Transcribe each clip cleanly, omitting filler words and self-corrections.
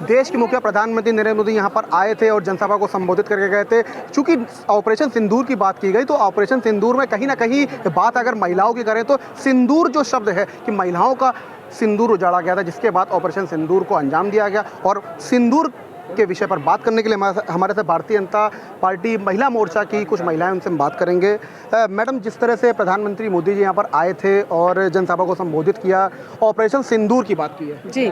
देश के मुखिया प्रधानमंत्री नरेंद्र मोदी यहाँ पर आए थे और जनसभा को संबोधित करके गए थे। चूंकि ऑपरेशन सिंदूर की बात की गई तो ऑपरेशन सिंदूर में कहीं ना कहीं बात अगर महिलाओं की करें तो सिंदूर जो शब्द है कि महिलाओं का सिंदूर उजाड़ा गया था, जिसके बाद ऑपरेशन सिंदूर को अंजाम दिया गया। और सिंदूर के विषय पर बात करने के लिए हमारे साथ भारतीय जनता पार्टी महिला मोर्चा की कुछ महिलाएं, उनसे हम बात करेंगे। मैडम, जिस तरह से प्रधानमंत्री मोदी जी यहाँ पर आए थे और जनसभा को संबोधित किया, ऑपरेशन सिंदूर की बात की है जी।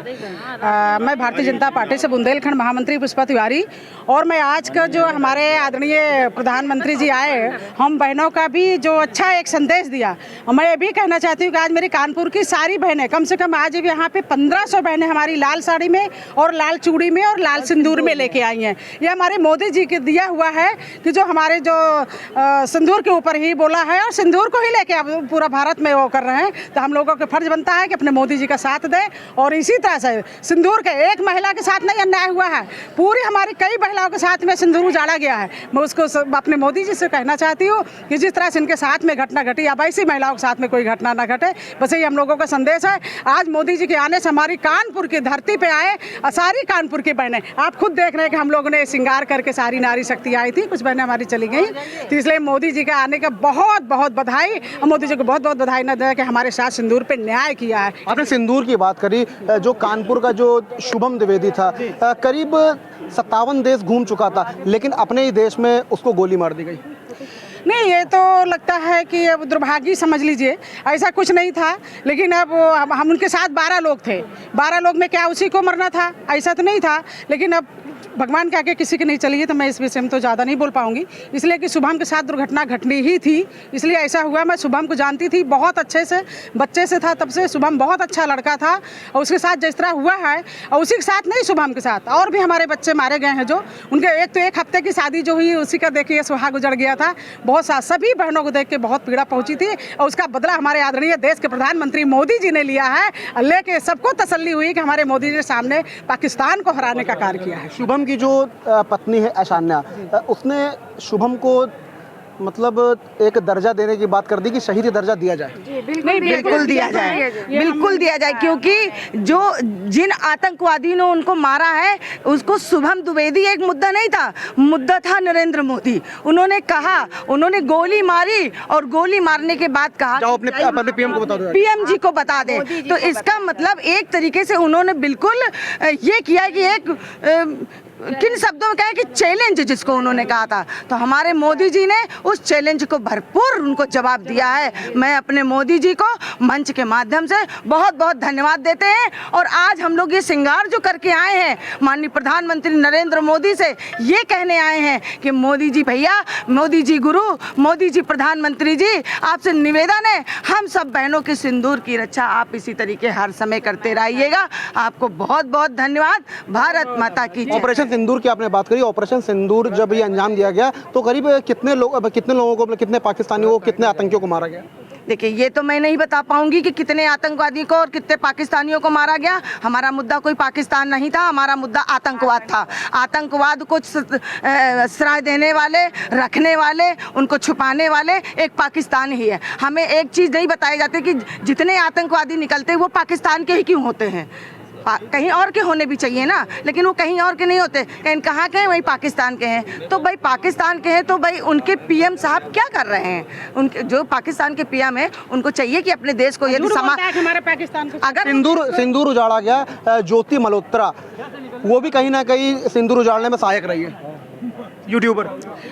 मैं भारतीय जनता पार्टी से बुंदेलखंड महामंत्री पुष्पा तिवारी, और मैं आज का जो हमारे आदरणीय प्रधानमंत्री जी आए, हम बहनों का भी जो अच्छा एक संदेश दिया, मैं ये भी कहना चाहती हूँ कि आज मेरी कानपुर की सारी बहनें, कम से कम आज यहाँ पे 1500 बहनें हमारी लाल साड़ी में और लाल चूड़ी में और लाल सिंदूर में लेके आई हैं। ये हमारे मोदी जी के दिया हुआ है कि जो हमारे जो सिंदूर के ऊपर ही बोला है और सिंदूर को ही लेके अब पूरा भारत में वो कर रहे हैं, तो हम लोगों का फर्ज बनता है कि अपने मोदी जी का साथ दें। और इसी तरह से सिंदूर के एक महिला के साथ नहीं अन्याय हुआ है, पूरी हमारी कई महिलाओं के साथ में सिंदूर उजाड़ा गया है। मैं उसको अपने मोदी जी से कहना चाहती हूँ कि जिस तरह से इनके साथ में घटना घटी, अब ऐसी महिलाओं के साथ में कोई घटना ना घटे, बस यही हम लोगों का संदेश है। आज मोदी जी के आने से हमारी कानपुर की धरती पे आए सारी कानपुर की बहनें, आप खुद देख रहे हैं कि हम लोगों ने श्रृंगार करके सारी नारी शक्ति आई थी, कुछ बहनें हमारी चली गई, तो इसलिए मोदी जी के आने का बहुत बहुत बधाई। मोदी जी को बहुत बहुत बधाई न दे कि हमारे साथ सिंदूर पे न्याय किया है। आपने सिंदूर की बात करी, जो कानपुर का जो शुभम द्विवेदी था, करीब 57 देश घूम चुका था, लेकिन अपने ही देश में उसको गोली मार दी गई। नहीं, ये तो लगता है कि अब दुर्भाग्य समझ लीजिए, ऐसा कुछ नहीं था। लेकिन अब हम उनके साथ 12 लोग थे, 12 लोग में क्या उसी को मरना था? ऐसा तो नहीं था। लेकिन अब भगवान के आगे किसी की नहीं चली है, तो मैं इस विषय में तो ज़्यादा नहीं बोल पाऊंगी, इसलिए कि शुभम के साथ दुर्घटना घटनी ही थी, इसलिए ऐसा हुआ। मैं शुभम को जानती थी बहुत अच्छे से, बच्चे से था तब से। शुभम बहुत अच्छा लड़का था और उसके साथ जिस तरह हुआ है, और उसी के साथ नहीं, शुभम के साथ और भी हमारे बच्चे मारे गए हैं। जो उनके एक हफ्ते की शादी जो हुई, उसी का देखिए सुहाग उजड़ गया था। बहुत सा सभी बहनों को देख के बहुत पीड़ा पहुंची थी, और उसका बदला हमारे आदरणीय देश के प्रधानमंत्री मोदी जी ने लिया है। लेके सबको तसल्ली हुई कि हमारे मोदी जी सामने पाकिस्तान को हराने का कार्य किया है। शुभम की जो पत्नी है ऐशान्या, उसने शुभम को मतलब एक दर्जा देने की बात कर दी कि शहीद दर्जा दिया जाए। नहीं, बिल्कुल दिया जाए, बिल्कुल दिया जाए, क्योंकि जो जिन आतंकवादियों ने उनको मारा है, उसको शुभम द्विवेदी एक मुद्दा नहीं था, मुद्दा था नरेंद्र मोदी। उन्होंने कहा, उन्होंने गोली मारी और गोली मारने के बाद कहा जाओ अपने पीएम को बता दो, पीएम जी को बता दें। तो इसका मतलब एक तरीके से उन्होंने बिल्कुल ये किया कि एक किन शब्दों में कहा कि चैलेंज जिसको उन्होंने कहा था, तो हमारे मोदी जी ने उस चैलेंज को भरपूर उनको जवाब दिया है। मैं अपने मोदी जी को मंच के माध्यम से बहुत बहुत धन्यवाद देते हैं। और आज हम लोग ये श्रृंगार जो करके आए हैं, माननीय प्रधानमंत्री नरेंद्र मोदी से ये कहने आए हैं कि मोदी जी भैया, मोदी जी गुरु, मोदी जी प्रधानमंत्री जी, आपसे निवेदन है, हम सब बहनों के सिंदूर की रक्षा आप इसी तरीके हर समय करते रहिएगा। आपको बहुत बहुत धन्यवाद। भारत माता की जय। ऑपरेशन सिंदूर की आपने बात करी, ऑपरेशन सिंदूर जब ये अंजाम दिया गया तो करीब कितने लोगों को, कितने पाकिस्तानियों को, कितने आतंकियों को मारा गया? देखिए, ये तो मैं नहीं बता पाऊंगी कि कितने आतंकवादियों को और कितने पाकिस्तानियों को मारा गया। हमारा मुद्दा कोई पाकिस्तान नहीं था, हमारा मुद्दा आतंकवाद था। आतंकवाद को श्रय देने वाले, रखने वाले, उनको छुपाने वाले एक पाकिस्तान ही है। हमें एक चीज़ नहीं बताई जाती कि जितने आतंकवादी निकलते हैं वो पाकिस्तान के ही क्यों होते हैं, कहीं और के होने भी चाहिए ना, लेकिन वो कहीं और के नहीं होते। कहीं कहाँ के हैं? वही पाकिस्तान के हैं। तो भाई पाकिस्तान के हैं तो भाई उनके पीएम साहब क्या कर रहे हैं? उनके जो पाकिस्तान के पीएम है, उनको चाहिए कि अपने देश को यदि हमारे पाकिस्तान को अगर सिंदूर उजाड़ा गया, ज्योति मल्होत्रा वो भी कहीं ना कहीं सिंदूर उजाड़ने में सहायक रही है, यूट्यूबर।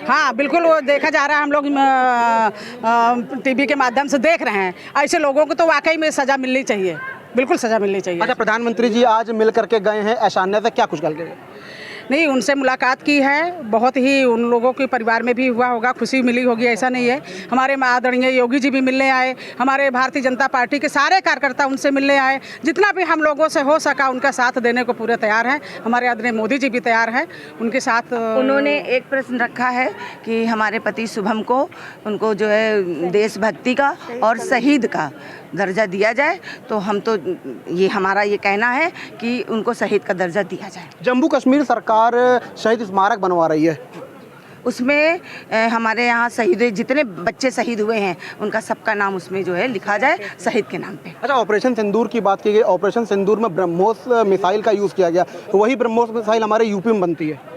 हाँ बिल्कुल, वो देखा जा रहा है, हम लोग टीवी के माध्यम से देख रहे हैं। ऐसे लोगों को तो वाकई में सजा मिलनी चाहिए, बिल्कुल सजा मिलनी चाहिए। अच्छा, प्रधानमंत्री जी आज मिल करके गए हैं ऐशान्या से, क्या कुछ गल गए? नहीं, उनसे मुलाकात की है, बहुत ही उन लोगों के परिवार में भी हुआ होगा, खुशी मिली होगी, ऐसा नहीं है। हमारे आदरणीय योगी जी भी मिलने आए, हमारे भारतीय जनता पार्टी के सारे कार्यकर्ता उनसे मिलने आए। जितना भी हम लोगों से हो सका उनका साथ देने को पूरे तैयार हैं। हमारे आदरणीय मोदी जी भी तैयार हैं उनके साथ। उन्होंने एक प्रश्न रखा है कि हमारे पति शुभम को, उनको जो है देशभक्ति का और शहीद का दर्जा दिया जाए, तो हम तो ये हमारा ये कहना है कि उनको शहीद का दर्जा दिया जाए। जम्मू कश्मीर सरकार शहीद स्मारक बनवा रही है, उसमें हमारे यहाँ शहीद जितने बच्चे शहीद हुए हैं उनका सबका नाम उसमें जो है लिखा जाए शहीद के नाम पे। अच्छा, ऑपरेशन सिंदूर की बात की गई। ऑपरेशन सिंदूर में ब्रह्मोस मिसाइल का यूज़ किया गया, वही ब्रह्मोस मिसाइल हमारे यूपी में बनती है।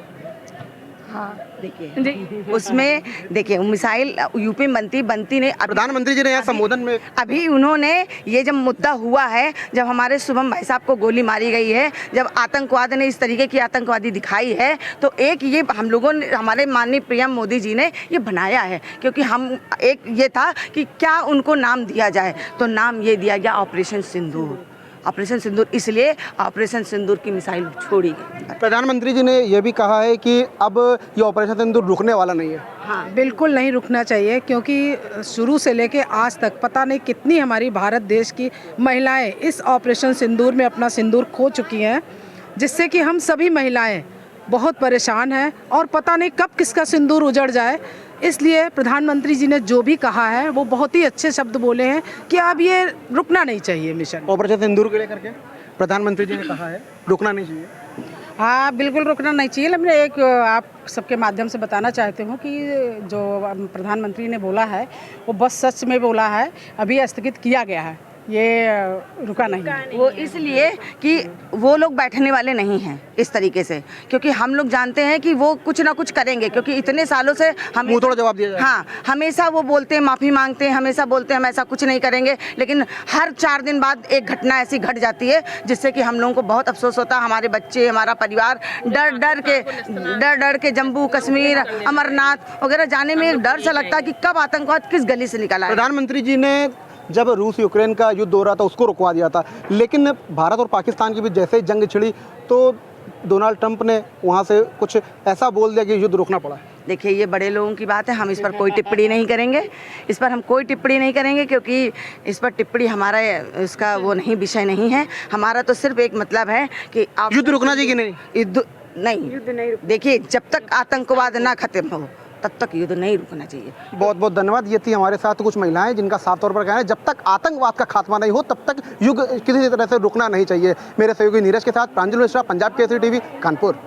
हाँ देखिए उसमें देखिए मिसाइल यूपी में बनती नहीं। प्रधानमंत्री जी ने यहाँ संबोधन में अभी उन्होंने ये जब मुद्दा हुआ है, जब हमारे शुभम भाई साहब को गोली मारी गई है, जब आतंकवाद ने इस तरीके की आतंकवादी दिखाई है, तो एक ये हम लोगों ने, हमारे माननीय पीएम मोदी जी ने ये बनाया है, क्योंकि हम एक ये था कि क्या उनको नाम दिया जाए, तो नाम ये दिया गया ऑपरेशन सिंदूर। ऑपरेशन सिंदूर इसलिए ऑपरेशन सिंदूर की मिसाइल छोड़ी गई। प्रधानमंत्री जी ने यह भी कहा है कि अब ये ऑपरेशन सिंदूर रुकने वाला नहीं है। हाँ, बिल्कुल नहीं रुकना चाहिए, क्योंकि शुरू से लेके आज तक पता नहीं कितनी हमारी भारत देश की महिलाएं इस ऑपरेशन सिंदूर में अपना सिंदूर खो चुकी हैं, जिससे कि हम सभी महिलाएं बहुत परेशान हैं और पता नहीं कब किसका सिंदूर उजड़ जाए। इसलिए प्रधानमंत्री जी ने जो भी कहा है वो बहुत ही अच्छे शब्द बोले हैं कि अब ये रुकना नहीं चाहिए मिशन। ऑपरेशन सिंदूर को लेकर के प्रधानमंत्री जी ने कहा है रुकना नहीं चाहिए। हाँ, बिल्कुल रुकना नहीं चाहिए। मैं एक आप सबके माध्यम से बताना चाहती हूँ कि जो प्रधानमंत्री ने बोला है वो बस सच में बोला है, अभी स्थगित किया गया है, ये रुका नहीं। वो इसलिए कि वो लोग बैठने वाले नहीं हैं इस तरीके से, क्योंकि हम लोग जानते हैं कि वो कुछ ना कुछ करेंगे, क्योंकि इतने सालों से हम मुंह तोड़ जवाब दिया जाए। हाँ, हमेशा वो बोलते हैं, माफ़ी मांगते हैं, हमेशा बोलते हैं हम ऐसा कुछ नहीं करेंगे, लेकिन हर 4 दिन बाद एक घटना ऐसी घट जाती है जिससे कि हम लोगों को बहुत अफसोस होता है। हमारे बच्चे, हमारा परिवार डर डर के जम्मू कश्मीर, अमरनाथ वगैरह जाने में एक डर सा लगता है कि कब आतंकवाद किस गली से निकला है। प्रधानमंत्री जी ने जब रूस यूक्रेन का युद्ध हो रहा था उसको रुकवा दिया था, लेकिन भारत और पाकिस्तान के बीच जैसे ही जंग छिड़ी तो डोनाल्ड ट्रंप ने वहाँ से कुछ ऐसा बोल दिया कि युद्ध रोकना पड़ा। देखिए ये बड़े लोगों की बात है, हम इस पर कोई टिप्पणी नहीं करेंगे, इस पर हम कोई टिप्पणी नहीं करेंगे, क्योंकि इस पर टिप्पणी हमारा इसका वो नहीं, विषय नहीं है। हमारा तो सिर्फ एक मतलब है कि आप युद्ध रुकना चाहिए कि नहीं? युद्ध नहीं। देखिए जब तक आतंकवाद ना खत्म हो तब तक युद्ध नहीं रुकना चाहिए। बहुत बहुत धन्यवाद। ये थी हमारे साथ कुछ महिलाएं जिनका साफ तौर पर कहना है जब तक आतंकवाद का खात्मा नहीं हो तब तक युद्ध किसी तरह से रुकना नहीं चाहिए। मेरे सहयोगी नीरज के साथ प्रांजल मिश्रा, पंजाब केसरी टीवी, कानपुर।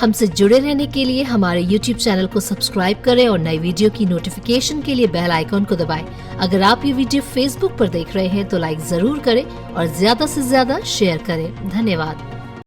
हमसे जुड़े रहने के लिए हमारे YouTube चैनल को सब्सक्राइब करें और नई वीडियो की नोटिफिकेशन के लिए बेल आइकॉन को दबाएं। अगर आप ये वीडियो Facebook पर देख रहे हैं तो लाइक जरूर करें और ज्यादा से ज्यादा शेयर करें। धन्यवाद।